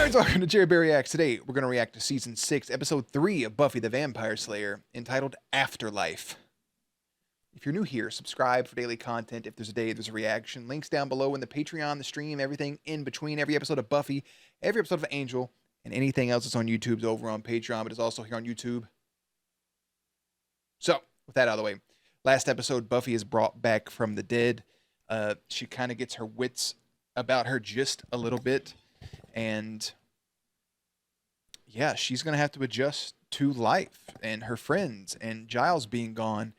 Alright, welcome to Jerry Bear Reacts. Today, we're going to react to Season 6, Episode 3 of Buffy the Vampire Slayer, entitled Afterlife. If you're new here, subscribe for daily content. If there's a day, there's a reaction. Links down below in the Patreon, the stream, everything in between. Every episode of Buffy, every episode of Angel, and anything else that's on YouTube's over on Patreon, but it's also here on YouTube. So, with that out of the way, last episode, Buffy is brought back from the dead. She kind of gets her wits about her just a little bit. And yeah, she's going to have to adjust to life and her friends and Giles being gone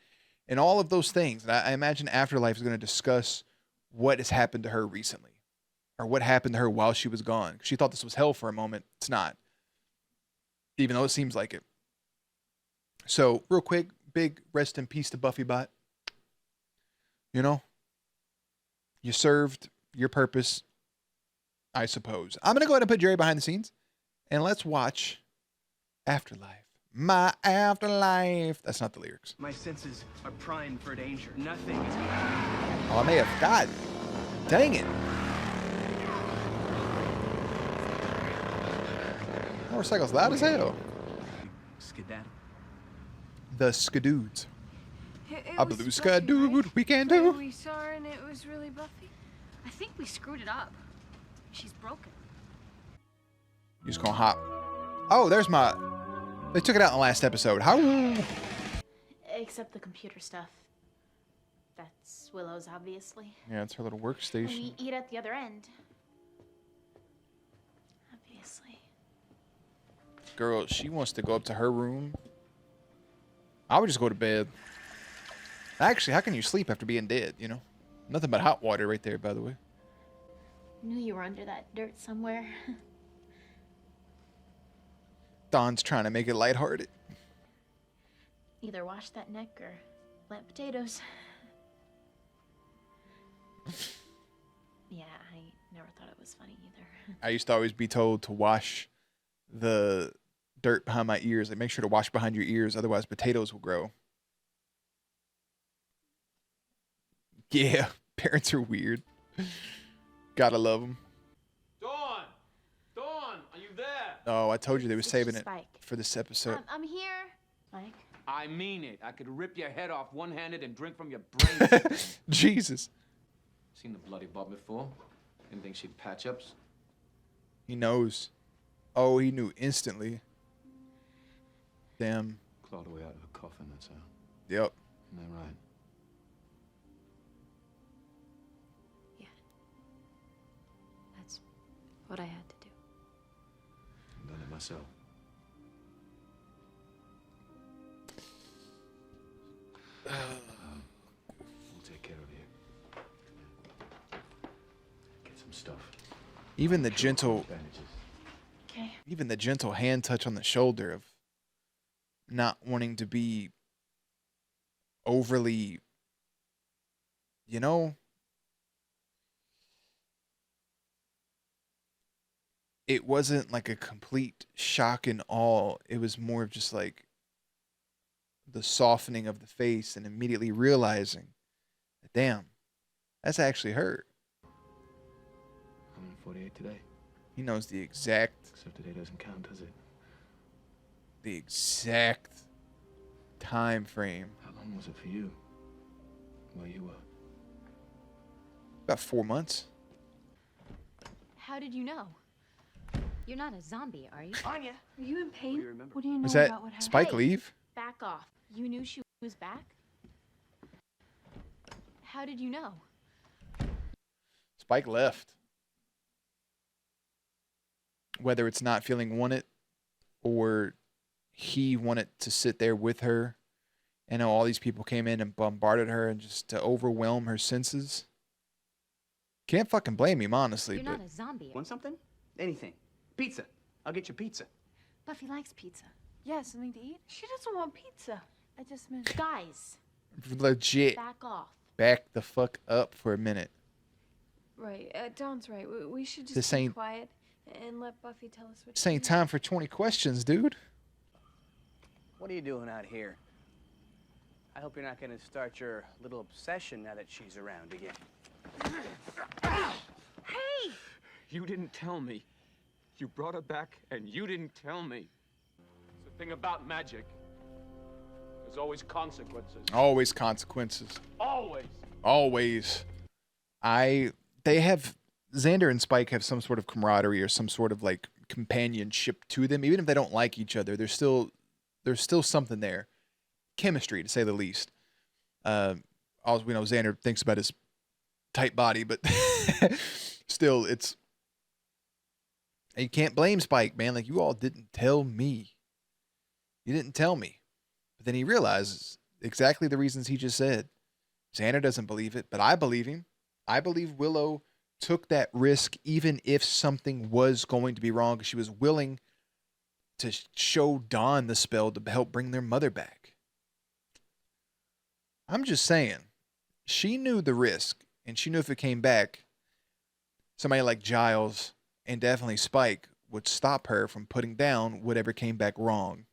and all of those things. And I imagine Afterlife is going to discuss what has happened to her recently or what happened to her while she was gone. She thought this was hell for a moment. It's not, even though it seems like it. So real quick, big rest in peace to Buffy Bot. You know, you served your purpose, I suppose. I'm going to go ahead and put Jerry behind the scenes, and let's watch Afterlife. My afterlife. That's not the lyrics. My senses are primed for danger. Nothing is going to happen. Oh, I may have. God dang it. Motorcycle's loud as hell. Skedaddle. The Skadoods. A blue Skadood, right? We can do. We saw her and it was really Buffy. I think we screwed it up. She's broken. You're just gonna hop. Oh, there's my... They took it out in the last episode. How? Except the computer stuff. That's Willow's, obviously. Yeah, it's her little And workstation. we eat at the other end. Obviously. Girl, she wants to go up to her room. I would just go to bed. Actually, how can you sleep after being dead, you know? Nothing but hot water right there, by the way. Knew you were under that dirt somewhere. Dawn's trying to make it lighthearted. Either wash that neck or plant potatoes. Yeah, I never thought it was funny either. I used to always be told to wash the dirt behind my ears. Like, make sure to wash behind your ears, otherwise potatoes will grow. Yeah, parents are weird. Gotta love them. Dawn! Dawn, are you there? Oh, I told you they were saving it Spike. for this episode. I'm here, Mike. I mean it. I could rip your head off one-handed and drink from your brains. Jesus. Seen the bloody bub before? Didn't think she'd patch ups. He knows. Oh, he knew instantly. Damn. Clawed away out of a coffin, that's how. Yep. Isn't that right? Yeah. That's what I had to do. I've done it myself. We'll take care of you. Get some stuff. Even the gentle, Bandages. Okay. even the gentle hand touch on the shoulder of not wanting to be overly, you know, it wasn't like a complete shock and awe. It was more of just like the softening of the face and immediately realizing, damn, that's actually hurt. 148 today. He knows the exact Except today doesn't count, does it? the exact time frame. How long was it for you? Where you were? About 4 months. How did you know? You're not a zombie, are you? Anya, are you in pain? do you remember? What do you know Was that about what happened? Spike Hey. leave? Back off. You knew she was back? How did you know? Spike left. Whether it's not feeling wanted or he wanted to sit there with her and all these people came in and bombarded her and just to overwhelm her senses. Can't fucking blame him, honestly. You're But not a zombie. Want something? Anything. Pizza. I'll get you pizza. Buffy likes pizza. Yeah, something to eat? She doesn't want pizza. I just meant... Guys, legit, back off. back the fuck up for a minute. Right, Dawn's right. We should just This be ain't- quiet and let Buffy tell us what This to ain't do. time for 20 questions, dude. What are you doing out here? I hope you're not going to start your little obsession now that she's around again. Hey! You didn't tell me. You brought her back and you didn't tell me. It's the thing about magic. There's always consequences. Always consequences. Always. Always. They have, Xander and Spike have some sort of camaraderie or some sort of like companionship to them. Even if they don't like each other, there's still something there. Chemistry, to say the least. Also, we know Xander thinks about his tight body, but still, it's, you can't blame Spike, man. Like, you all didn't tell me. You didn't tell me. But then he realizes exactly the reasons he just said. Xander doesn't believe it, but I believe him. I believe Willow took that risk even if something was going to be wrong, because she was willing to show Dawn the spell to help bring their mother back. I'm just saying, she knew the risk, and she knew if it came back, somebody like Giles and definitely Spike would stop her from putting down whatever came back wrong.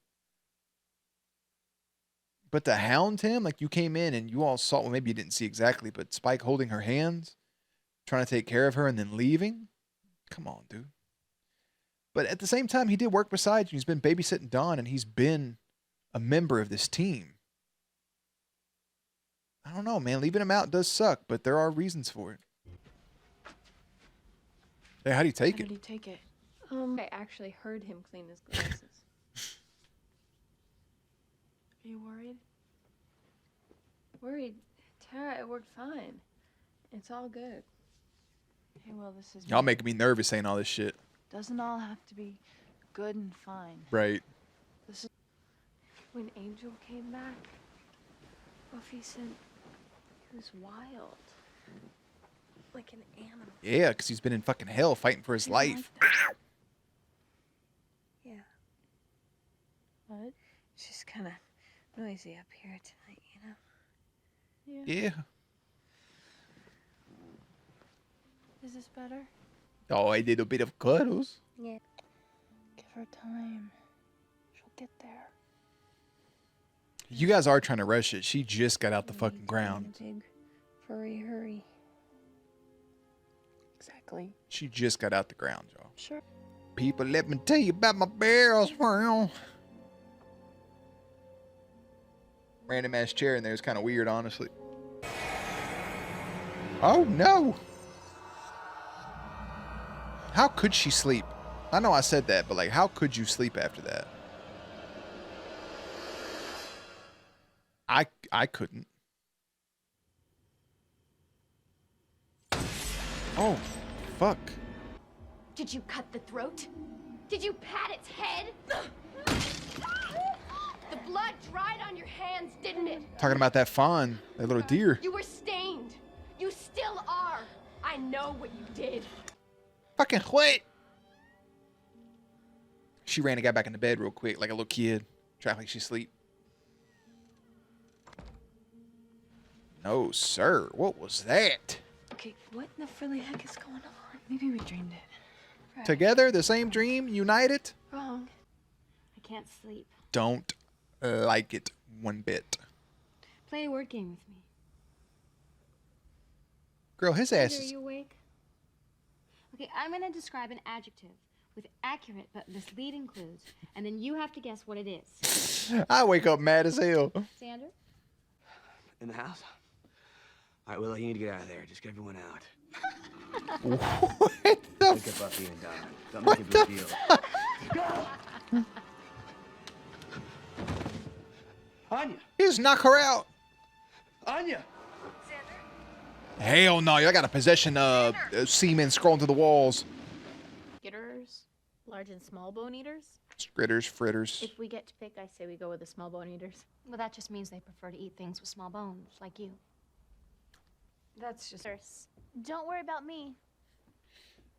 But to hound him, like, you came in and you all saw, well, maybe you didn't see exactly, but Spike holding her hands, trying to take care of her and then leaving? Come on, dude. But at the same time, he did work beside you. He's been babysitting Dawn, and he's been a member of this team. I don't know, man. Leaving him out does suck, but there are reasons for it. Hey, how do you take How it? did he take it? I actually heard him clean his glasses. Are you worried? Worried? Tara, it worked fine. It's all good. Hey, well, this is... Y'all making me nervous saying all this shit. Doesn't all have to be good and fine. Right. This is... When Angel came back, Buffy said he was wild. Like an animal. Yeah, because he's been in fucking hell fighting for his life. Like that. Yeah. What? It's just kind of noisy up here tonight, you know? Yeah. Yeah. Is this better? Oh, I did a bit of cuddles. Yeah. Give her time. She'll get there. You guys are trying to rush it. She just got out the fucking ground. Big furry hurry. Exactly. She just got out the ground, y'all. Sure. People, let me tell you about my barrels, well. Random ass chair in there is kind of weird, honestly. Oh no! How could she sleep? I know I said that, but like, how could you sleep after that? I couldn't. Oh, fuck. Did you cut the throat? Did you pat its head? The blood dried on your hands, didn't it? Talking about that fawn, that little deer. You were stained. You still are. I know what you did. Fucking what? She ran and got back into bed real quick, like a little kid. Trying to make she sleep. No, sir. What was that? Okay, what in the frilly heck is going on? Maybe we dreamed it. Right. Together, the same dream, united? Wrong. I can't sleep. Don't like it one bit. Play a word game with me. Girl, his ass Are is... you awake? Okay, I'm gonna describe an adjective with accurate but misleading clues, and then you have to guess what it is. I wake up mad as hell. Sander? In the house? All right, Willow, you need to get out of there. Just get everyone out. What the Look at Buffy and Dawn. Don't make a big deal. Anya! Just knock her out. Anya! Hell no, I got a possession semen scrolling through the walls. Getters, large and small bone eaters. Scritters, fritters. If we get to pick, I say we go with the small bone eaters. Well, that just means they prefer to eat things with small bones, like you. That's just... Don't worry about me.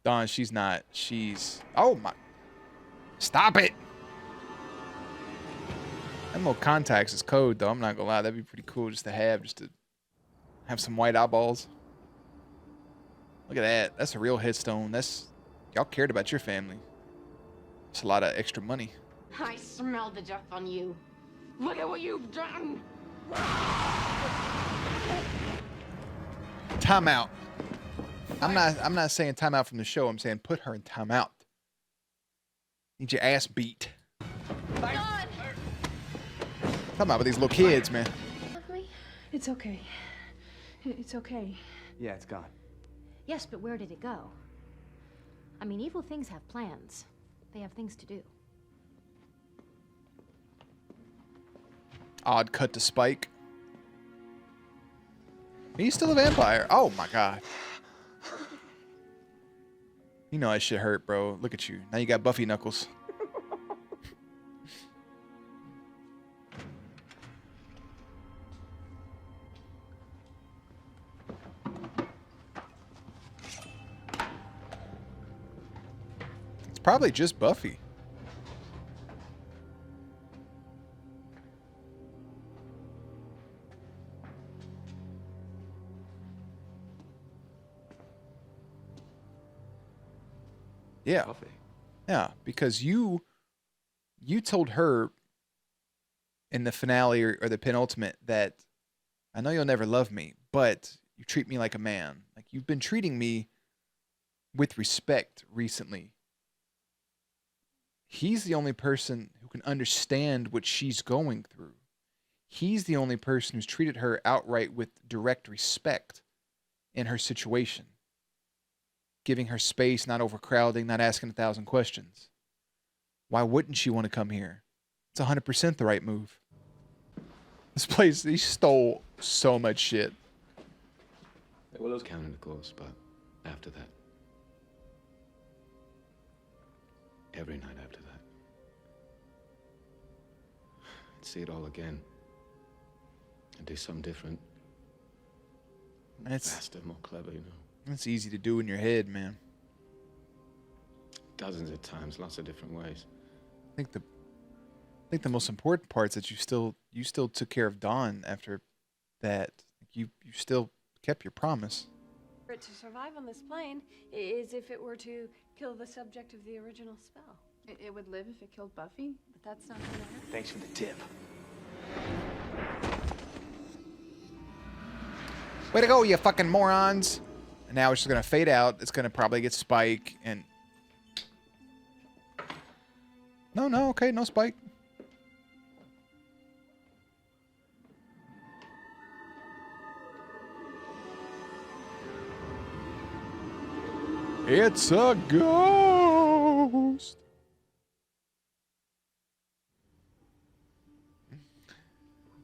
Dawn, she's not. She's... Oh my... Stop it! Them little contacts is code, though. I'm not gonna lie. That'd be pretty cool just to have some white eyeballs. Look at that. That's a real headstone. That's... Y'all cared about your family. It's a lot of extra money. I smell the death on you. Look at what you've done. Time out. I'm not saying time out from the show. I'm saying put her in time out. Need your ass beat. God! Talking about with these little kids, man. Love me? It's okay. It's okay. Yeah, it's gone. Yes, but where did it go? I mean, evil things have plans. They have things to do. Odd cut to Spike. He's still a vampire. Oh my god. You know that shit hurt, bro. Look at you. Now you got Buffy knuckles. It's probably just Buffy. Yeah. Buffy. Yeah, because you told her in the finale or the penultimate that I know you'll never love me, but you treat me like a man. Like you've been treating me with respect recently. He's the only person who can understand what she's going through. He's the only person who's treated her outright with direct respect in her situation. Giving her space, not overcrowding, not asking 1,000 questions. Why wouldn't she want to come here? It's 100% the right move. This place, he stole so much shit. Willow's counting the course, but after that. Every night after that. I'd see it all again. And do something different. It's Faster, more clever, you know. It's easy to do in your head, man. Dozens of times, lots of different ways. I think the most important part is that you still took care of Dawn after that. You still kept your promise. For it to survive on this plane is if it were to kill the subject of the original spell. It would live if it killed Buffy? But that's not gonna happen. Thanks for the tip. Way to go, you fucking morons! And now it's just gonna fade out. It's gonna probably get Spike and no, okay, no Spike. It's a ghost.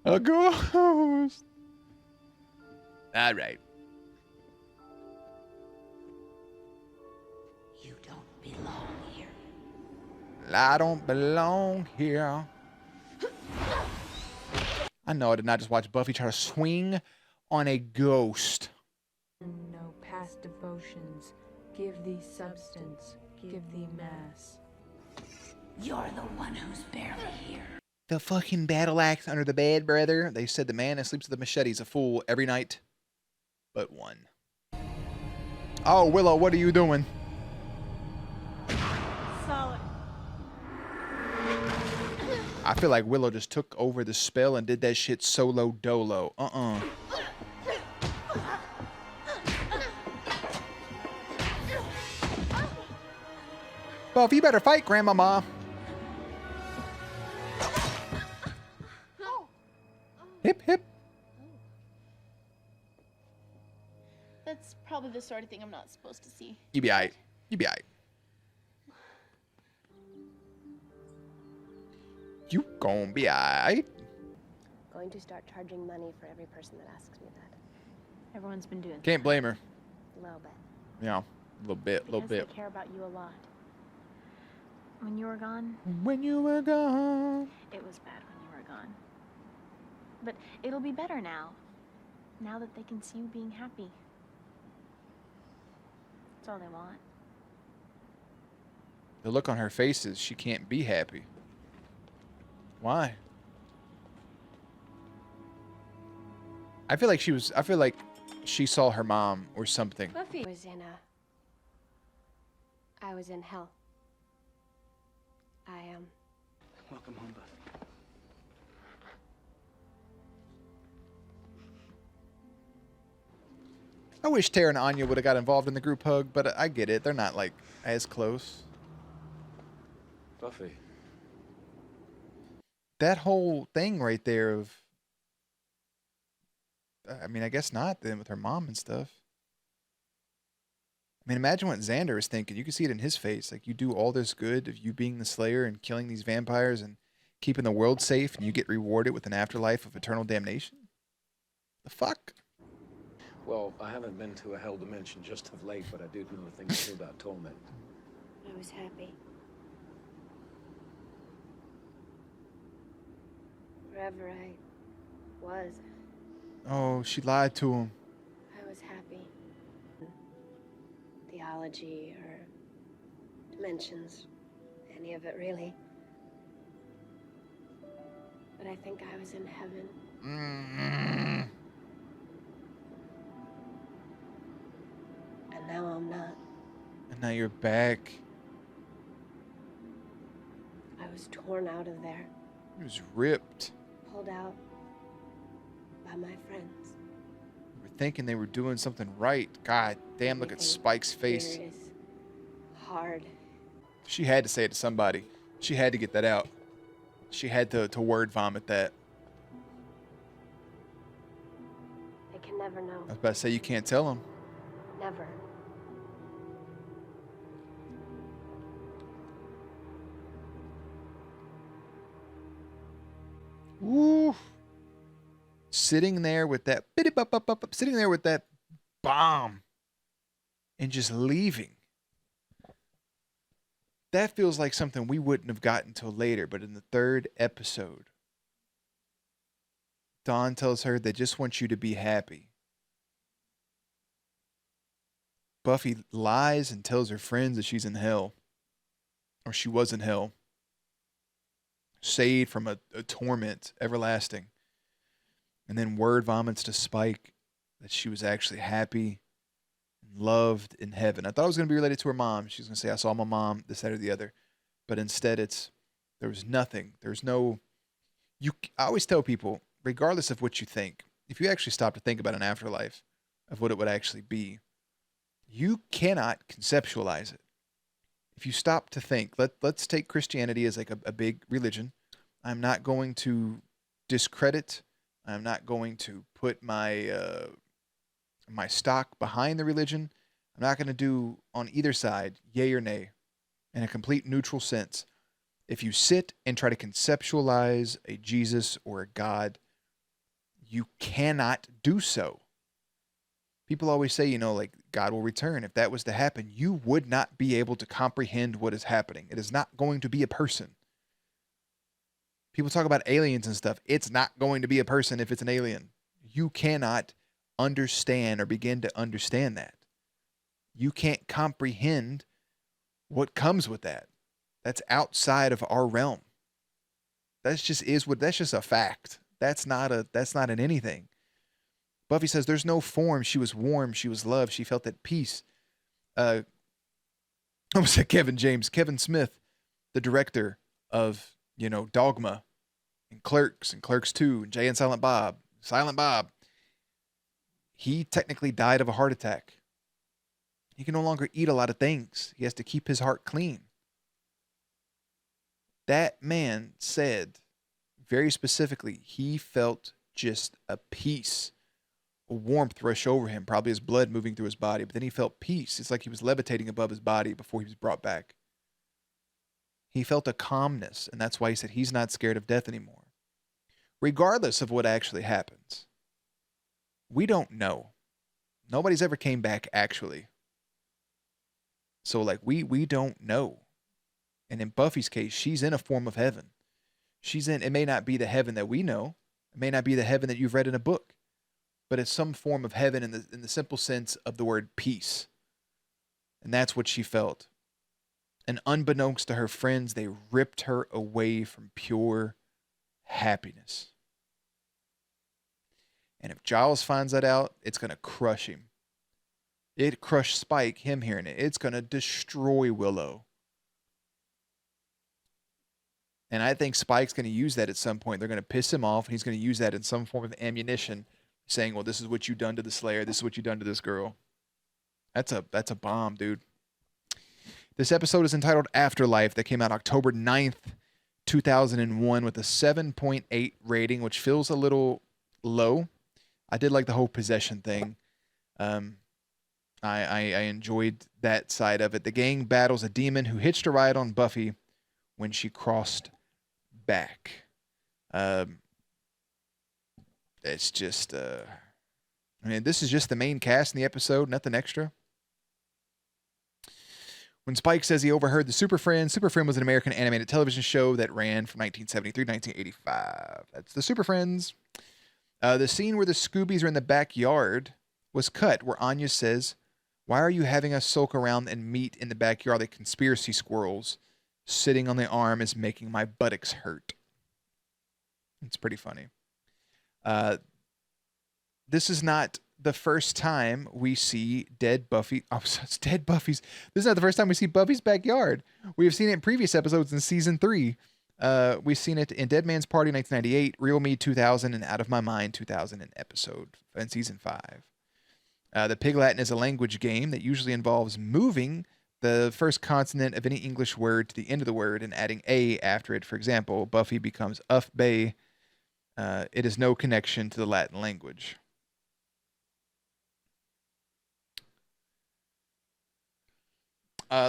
A ghost. All right. You don't belong here. I don't belong here. I know I did not just watch Buffy try to swing on a ghost. No past devotions. Give thee substance. Give thee mass. You're the one who's barely here. The fucking battle axe under the bed, brother. They said the man that sleeps with a machete is a fool every night but one. Oh, Willow, what are you doing? Solid. I feel like Willow just took over the spell and did that shit solo dolo. Buff, you better fight, Grandmama. Hip, hip. That's probably the sort of thing I'm not supposed to see. You be aight. You be aight. You gon' be aight. Going to start charging money for every person that asks me that. Everyone's been doing Can't blame her. A little bit. Yeah, a little bit, because bit. they care about you a lot. When you were gone, When you were gone. it was bad when you were gone. But it'll be better now. Now that they can see you being happy. That's all they want. The look on her face is she can't be happy. Why? I feel like she saw her mom or something. Buffy I was in hell. I am. Welcome home, Buffy. I wish Tara and Anya would have got involved in the group hug, but I get it. They're not like as close. Buffy. That whole thing right there of, I mean, I guess not then with her mom and stuff. I mean, imagine what Xander is thinking. You can see it in his face. Like, you do all this good of you being the Slayer and killing these vampires and keeping the world safe, and you get rewarded with an afterlife of eternal damnation? The fuck? Well, I haven't been to a hell dimension just of late, but I do know things too about torment. I was happy. Wherever I was, Oh, she lied to him. I was happy. Theology or dimensions, any of it really. But I think I was in heaven. And now I'm not. And now you're back. I was torn out of there, He was ripped. pulled out by my friends. They were thinking they were doing something right. God damn, look at Spike's face. Here is hard. She had to say it to somebody. She had to get that out. She had to word vomit that. I can never know. I was about to say, you can't tell him. Never. Woo. Sitting there with that sitting there with that bomb and just leaving. That feels like something we wouldn't have gotten until later, but in the third episode, Dawn tells her they just want you to be happy. Buffy lies and tells her friends that she's in hell, or she was in hell, saved from a torment everlasting. And then word vomits to Spike that she was actually happy and loved in heaven. I thought it was going to be related to her mom. She's going to say, I saw my mom, this, that, or the other. But instead, there was nothing. There's no, I always tell people, regardless of what you think, if you actually stop to think about an afterlife of what it would actually be, you cannot conceptualize it. If you stop to think, let's take Christianity as like a big religion. I'm not going to discredit. I'm not going to put my my stock behind the religion. I'm not going to do on either side, yay or nay, in a complete neutral sense. If you sit and try to conceptualize a Jesus or a God, you cannot do so. People always say, like God will return. If that was to happen, you would not be able to comprehend what is happening. It is not going to be a person. People talk about aliens and stuff. It's not going to be a person if it's an alien. You cannot understand or begin to understand that. You can't comprehend what comes with that. That's outside of our realm. That's just a fact. That's not an anything. Buffy says there's no form. She was warm. She was loved. She felt at peace. I almost said Kevin Smith, the director of, Dogma and Clerks 2 and Jay and Silent Bob. He technically died of a heart attack. He can no longer eat a lot of things. He has to keep his heart clean. That man said very specifically he felt just a peace, a warmth rush over him, probably his blood moving through his body, but then he felt peace. It's like he was levitating above his body before he was brought back. He felt a calmness, and that's why he said he's not scared of death anymore. Regardless of what actually happens, we don't know. Nobody's ever came back actually. So we don't know. And in Buffy's case, she's in a form of heaven. It may not be the heaven that we know. It may not be the heaven that you've read in a book, but it's some form of heaven in the simple sense of the word peace. And that's what she felt. And unbeknownst to her friends, they ripped her away from pure happiness. And if Giles finds that out, it's going to crush him. It crushed Spike, him hearing it. It's going to destroy Willow. And I think Spike's going to use that at some point. They're going to piss him off, and he's going to use that in some form of ammunition, saying, well, this is what you've done to the Slayer. This is what you've done to this girl. That's a bomb, dude. This episode is entitled Afterlife, that came out October 9th, 2001, with a 7.8 rating, which feels a little low. I did like the whole possession thing. I enjoyed that side of it. The gang battles a demon who hitched a ride on Buffy when she crossed back. It's just, I mean, this is just the main cast in the episode, nothing extra. When Spike says he overheard the Super Friends was an American animated television show that ran from 1973 to 1985. That's the Super Friends. The scene where the Scoobies are in the backyard was cut, where Anya says, "Why are you having us sulk around and meet in the backyard like conspiracy squirrels? Sitting on the arm is making my buttocks hurt." It's pretty funny. This is not the first time we see dead Buffy. Oh, it's dead Buffy's. This is not the first time we see Buffy's backyard. We have seen it in previous episodes in season 3. We've seen it in Dead Man's Party 1998, Real Me 2000, and Out of My Mind 2000 in season 5. The Pig Latin is a language game that usually involves moving the first consonant of any English word to the end of the word and adding a after it. For example, Buffy becomes Uff Bay. It has no connection to the Latin language.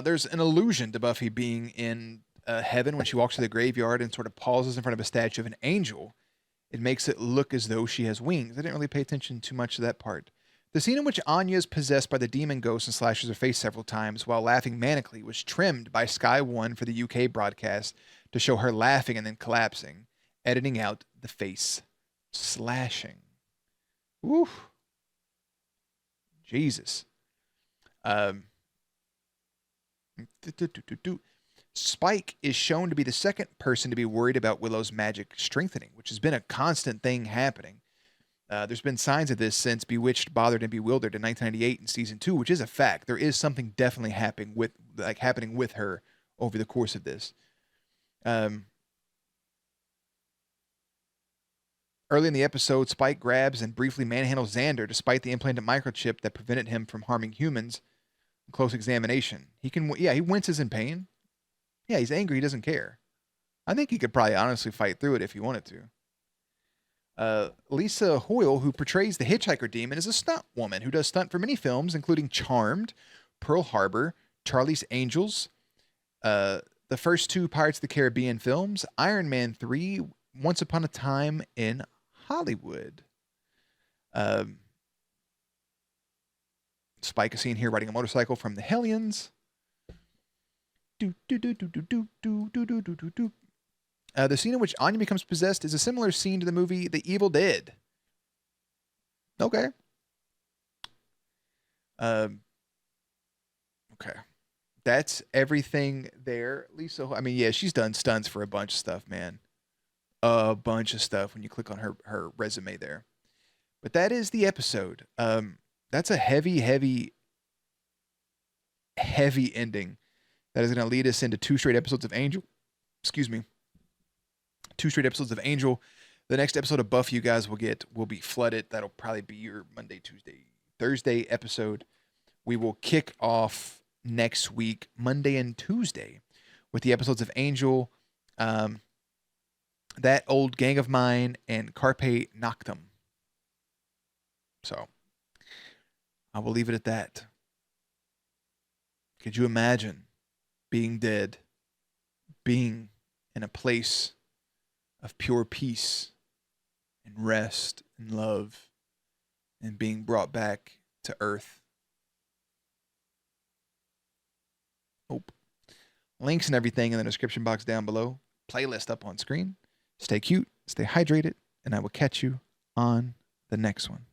There's an allusion to Buffy being in heaven when she walks to the graveyard and sort of pauses in front of a statue of an angel. It makes it look as though she has wings. I didn't really pay attention too much to that part. The scene in which Anya is possessed by the demon ghost and slashes her face several times while laughing manically was trimmed by Sky One for the UK broadcast to show her laughing and then collapsing, editing out the face slashing. Oof. Jesus. Spike is shown to be the second person to be worried about Willow's magic strengthening, which has been a constant thing happening. There's been signs of this since Bewitched, Bothered, and Bewildered in 1998 in season 2, which is a fact. There is something definitely happening with her over the course of this. Early in the episode, Spike grabs and briefly manhandles Xander despite the implanted microchip that prevented him from harming humans. Close examination. He winces in pain. Yeah, he's angry. He doesn't care. I think he could probably honestly fight through it if he wanted to. Lisa Hoyle, who portrays the hitchhiker demon, is a stunt woman who does stunt for many films, including Charmed, Pearl Harbor, Charlie's Angels, the first 2 Pirates of the Caribbean films, Iron Man 3, Once Upon a Time in Hollywood. Spike is seen here riding a motorcycle from the Hellions. The scene in which Anya becomes possessed is a similar scene to the movie The Evil Dead. Okay. Okay. That's everything there. Lisa, I mean, yeah, she's done stunts for a bunch of stuff, man. A bunch of stuff when you click on her resume there. But that is the episode. That's a heavy ending that is going to lead us into 2 straight episodes of Angel. Excuse me. 2 straight episodes of Angel. The next episode of Buffy you guys will be Flooded. That'll probably be your Monday, Tuesday, Thursday episode. We will kick off next week, Monday and Tuesday, with the episodes of Angel, That Old Gang of Mine, and Carpe Noctem. So, I will leave it at that. Could you imagine being dead, being in a place of pure peace and rest and love, and being brought back to earth? Nope. Links and everything in the description box down below. Playlist up on screen. Stay cute, stay hydrated, and I will catch you on the next one.